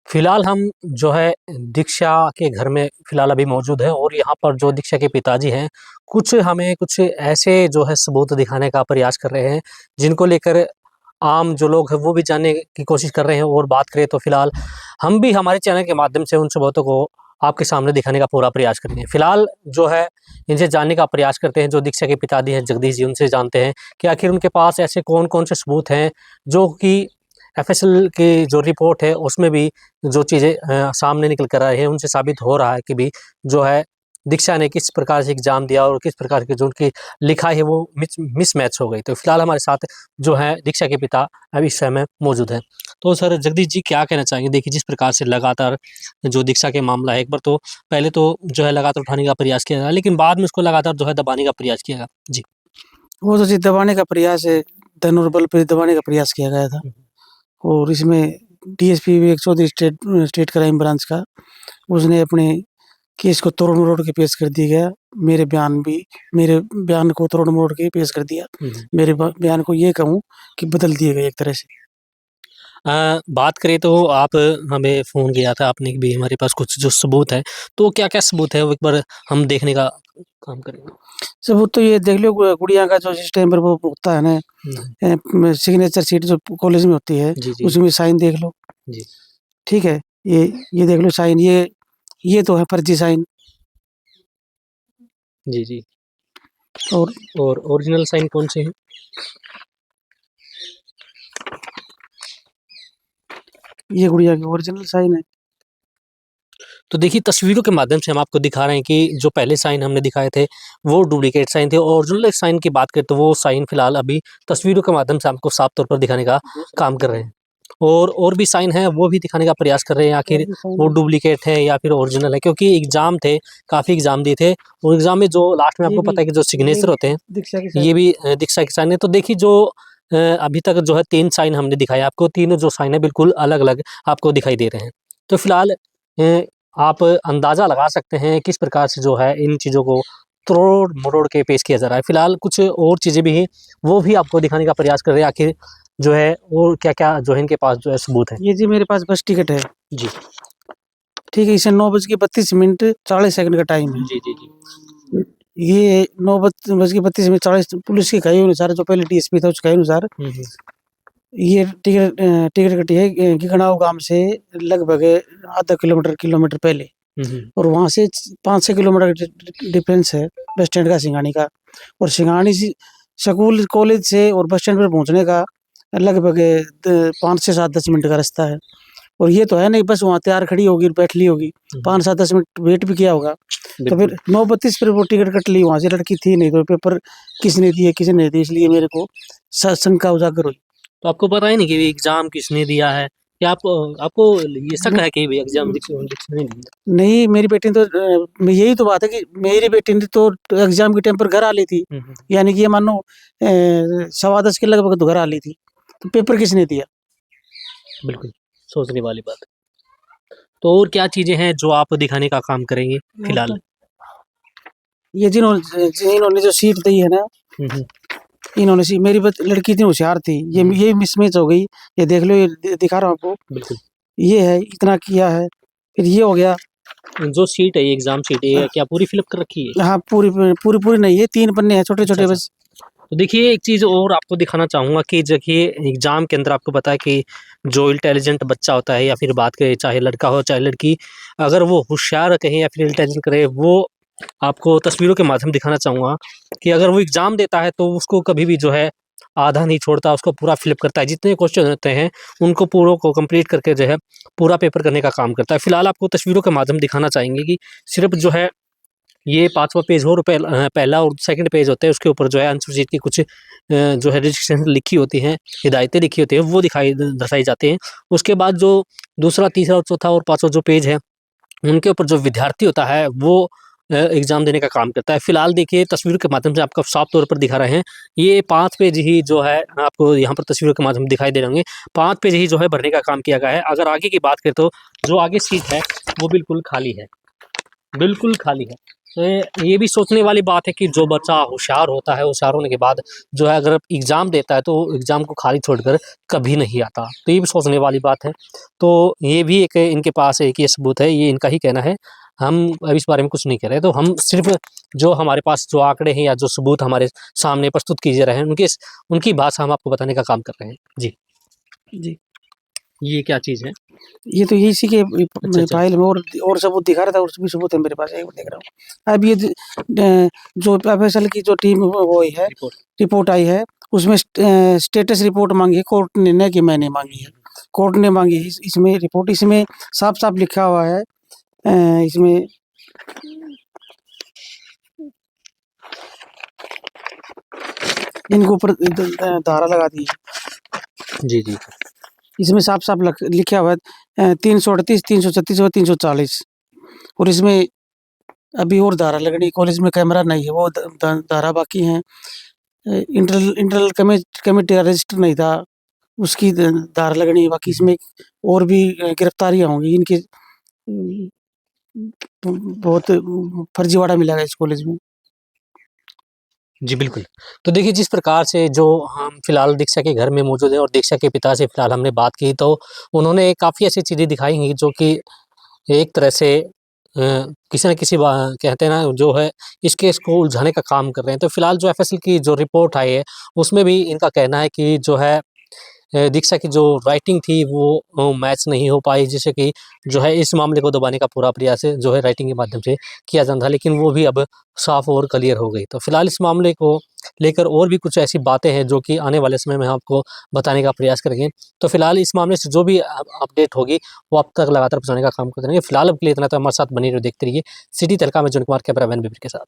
फिलहाल हम जो है दीक्षा के घर में फिलहाल अभी मौजूद हैं और यहाँ पर जो दीक्षा के पिताजी हैं, हमें कुछ ऐसे जो है सबूत दिखाने का प्रयास कर रहे हैं, जिनको लेकर आम जो लोग हैं वो भी जानने की कोशिश कर रहे हैं। और बात करें तो फिलहाल हम भी हमारे चैनल के माध्यम से उन सबूतों को आपके सामने दिखाने का पूरा प्रयास करेंगे। फिलहाल जो है इनसे जानने का प्रयास करते हैं, जो दीक्षा के पिताजी हैं जगदीश जी, उनसे जानते हैं कि आखिर उनके पास ऐसे कौन-कौन से सबूत हैं, जो कि एफएसएल की जो रिपोर्ट है उसमें भी जो चीज़ें सामने निकल कर आए हैं, उनसे साबित हो रहा है कि भी जो है दीक्षा ने किस प्रकार से एग्ज़ाम दिया और किस प्रकार की जो उनकी लिखाई है वो मिसमैच हो गई। तो फिलहाल हमारे साथ जो है दीक्षा के पिता अभी इस समय मौजूद हैं। तो सर जगदीश जी क्या कहना चाहेंगे? देखिए जिस प्रकार से लगातार जो दीक्षा के मामला है, एक बार तो पहले तो जो है लगातार उठाने का प्रयास किया गया, लेकिन बाद में उसको लगातार जो है दबाने का प्रयास किया गया। जी। वो तो जी दबाने का प्रयास है, धन और बल पे दबाने का प्रयास किया गया था। और इसमें डीएसपी विवेक चौधरी स्टेट क्राइम ब्रांच का, उसने अपने केस को तोड़-मरोड़ के पेश कर दिया गया। मेरे बयान को तोड़-मरोड़ के पेश कर दिया। मेरे बयान को ये कहूँ कि बदल दिए गए एक तरह से। बात करें तो आप हमें फ़ोन किया था आपने कि भी हमारे पास कुछ जो सबूत है, तो क्या-क्या सबूत है वो एक बार हम देखने का काम करेंगे। सबूत तो ये देख लो, गुड़िया का जो जिस टाइम पर वो होता है ना, सिग्नेचर शीट जो कॉलेज में होती है, जी, जी। उसमें साइन देख लो। जी। ठीक है? ये देख लो साइन, ये तो है फर्जी साइन। जी, जी। और ओरिजिनल साइन कौन से हैं? ये गुड़िया की ओरिजिनल साइन है। तो देखिए तस्वीरों के माध्यम से हम आपको दिखा रहे हैं कि जो पहले साइन हमने दिखाए थे वो डुप्लीकेट साइन थे। ओरिजिनल साइन की बात करें तो वो साइन फिलहाल अभी तस्वीरों के माध्यम से आपको साफ तौर पर दिखाने का काम कर रहे हैं। और भी साइन हैं वो भी दिखाने का प्रयास कर रहे हैं, आखिर वो डुप्लीकेट है या फिर ओरिजिनल है, क्योंकि एग्ज़ाम थे, काफ़ी एग्ज़ाम दिए थे और एग्ज़ाम में जो लास्ट में आपको पता है कि जो सिग्नेचर होते हैं, ये भी दीक्षा के साइन है। तो देखिए जो अभी तक जो है 3 साइन हमने दिखाए आपको, तीनों जो साइन है बिल्कुल अलग-अलग आपको दिखाई दे रहे हैं। तो फिलहाल आप अंदाज़ा लगा सकते हैं किस प्रकार से जो है इन चीज़ों को तोड़-मरोड़ के पेश किया जा रहा है। फिलहाल कुछ और चीज़ें भी हैं, वो भी आपको दिखाने का प्रयास कर रहे हैं, आखिर जो है और क्या-क्या जो है इनके पास जो है सबूत है। ये जी मेरे पास बस टिकट है। जी। ठीक है, इसे 9:32 40 सेकंड का टाइम है। जी, जी, जी। ये 9:32 40 पुलिस के कहे अनुसार, जो पहले डीएसपी था उसके कहे अनुसार, ये टिकट कटी है गिगनाऊ गाँव से लगभग आधा किलोमीटर पहले। और वहाँ से 5-6 किलोमीटर डिफरेंस है बस स्टैंड का, सिंघानी का। और सिंघानी से स्कूल कॉलेज से और बस स्टैंड पर पहुँचने का लगभग 5 से 7-10 मिनट का रास्ता है। और ये तो है नहीं बस वहाँ तैयार खड़ी होगी, बैठ ली होगी, 5-7-10 मिनट वेट भी किया होगा। तो फिर 9:32 पर वो टिकट कट ली, वहाँ से लड़की थी नहीं, तो पेपर किसने दिए किसने नहीं दिए, इसलिए मेरे को शंका उजागर हुई। तो आपको पता ही नहीं कि एग्ज़ाम किसने दिया है, या आपको ये शक है कि एग्ज़ाम किसने दिया? नहीं, मेरी बेटी ने तो यही तो बात है कि मेरी बेटी ने तो एग्ज़ाम के टाइम पर घर आ ली थी। यानी कि ये मानो 10:15 के लगभग तो घर आ ली थी। तो पेपर किसने दिया? बिल्कुल, सोचने वाली बात। तो और क्या चीज़ें हैं जो आप दिखाने का काम करेंगे फिलहाल? ये जिन्होंने जो सीट दी है ना, इन्होंने मेरी लड़की इतनी होशियार थी, ये मिसमैच हो गई। ये देख लो, ये दिखा रहा हूँ आपको। बिल्कुल। ये है, इतना किया है, फिर ये हो गया। जो सीट है ये एग्ज़ाम सीट है, ये क्या पूरी फिल अप कर रखी है? हाँ, पूरी नहीं है, 3 पन्ने हैं छोटे-छोटे अच्छा, बस। तो देखिए एक चीज़ और आपको दिखाना चाहूँगा कि देखिए एग्ज़ाम के अंदर आपको पता है कि जो इंटेलिजेंट बच्चा होता है, या फिर बात करें चाहे लड़का हो चाहे लड़की, अगर वो होशियार कहें या फिर इंटेलिजेंट करे, वो आपको तस्वीरों के माध्यम दिखाना चाहूँगा कि अगर वो एग्ज़ाम देता है तो उसको कभी भी जो है आधा नहीं छोड़ता, उसको पूरा फिल अप करता है। जितने क्वेश्चन होते हैं उनको पूरों को कंप्लीट करके जो है पूरा पेपर करने का काम करता है। फिलहाल आपको तस्वीरों के माध्यम दिखाना चाहेंगे कि सिर्फ़ जो है ये 5वां पेज हो और पहला और सेकंड पेज होता है, उसके ऊपर जो है आंसर शीट की कुछ जो है रजिस्ट्रेशन लिखी होती हैं, हिदायतें लिखी होती हैं, वो दर्शाई जाती हैं। उसके बाद जो दूसरा, तीसरा, चौथा और 5वां जो पेज है, उनके ऊपर जो विद्यार्थी होता है वो एग्ज़ाम देने का काम करता है। फिलहाल देखिए तस्वीरों के माध्यम से आपको साफ तौर पर दिखा रहे हैं, ये 5 पेज ही जो है आपको यहाँ पर तस्वीरों के माध्यम दिखाई दे रहे होंगे, 5 पेज ही जो है भरने का काम किया गया है। अगर आगे की बात करें तो जो आगे सीट है वो बिल्कुल खाली है, बिल्कुल खाली है। तो ये भी सोचने वाली बात है कि जो बच्चा होशियार होता है, होशियार होने के बाद जो है अगर एग्ज़ाम देता है तो एग्ज़ाम को खाली छोड़कर कभी नहीं आता। तो ये भी सोचने वाली बात है। तो ये भी एक इनके पास एक ये सबूत है, ये इनका ही कहना है। हम अब इस बारे में कुछ नहीं कह रहे। तो हम सिर्फ़ जो हमारे पास जो आंकड़े हैं या जो सबूत हमारे सामने प्रस्तुत किए जा रहे हैं, उनकी भाषा हम आपको बताने का काम कर रहे हैं। जी। जी। ये क्या चीज़ है? ये तो इसी के अच्छा, अच्छा। फाइल में और सबूत दिखा रहा था, और भी सबूत है मेरे पास, एक मिनट देख रहा हूँ। अब ये जो एफएसएल की जो टीम वो हुई है, रिपोर्ट आई है, उसमें स्टेटस रिपोर्ट मांगी है कोर्ट ने, न कि मैंने मांगी है। कोर्ट ने मांगी है इसमें रिपोर्ट। इसमें साफ-साफ लिखा हुआ है, इसमें इनके ऊपर धारा लगा दी है। जी, जी। इसमें साफ-साफ लिखा हुआ है 338, 336 और 340, और इसमें अभी और धारा लगनी। कॉलेज में कैमरा नहीं है, वो धारा बाकी हैं। इंटरनल कमिटी का रजिस्टर नहीं था, उसकी धारा लगनी है। बाकी इसमें और भी गिरफ्तारियाँ होंगी इनकी। बहुत फर्जीवाड़ा मिला है इस कॉलेज में। जी, बिल्कुल। तो देखिए जिस प्रकार से जो हम फ़िलहाल दीक्षा के घर में मौजूद हैं और दीक्षा के पिता से फ़िलहाल हमने बात की, तो उन्होंने काफ़ी ऐसी चीज़ें दिखाई हैं जो कि एक तरह से किसी न किसी कहते हैं ना जो है इस केस को उलझाने का काम कर रहे हैं। तो फ़िलहाल जो एफएसएल की जो रिपोर्ट आई है, उसमें भी इनका कहना है कि जो है दीक्षा की जो राइटिंग थी वो मैच नहीं हो पाई, जिससे कि जो है इस मामले को दबाने का पूरा प्रयास है जो है राइटिंग के माध्यम से किया जाना था, लेकिन वो भी अब साफ और क्लियर हो गई। तो फिलहाल इस मामले को लेकर और भी कुछ ऐसी बातें हैं जो कि आने वाले समय में हम आपको बताने का प्रयास करेंगे। तो फिलहाल इस मामले से जो भी अपडेट होगी वो आप तक लगातार पहुँचाने का काम करते रहेंगे। फिलहाल अब के लिए इतना। तो हमारे साथ बने रहिए, देखते रहिए सिटी तहलका में। जौन कुमार कैमरामैन विपिन के साथ।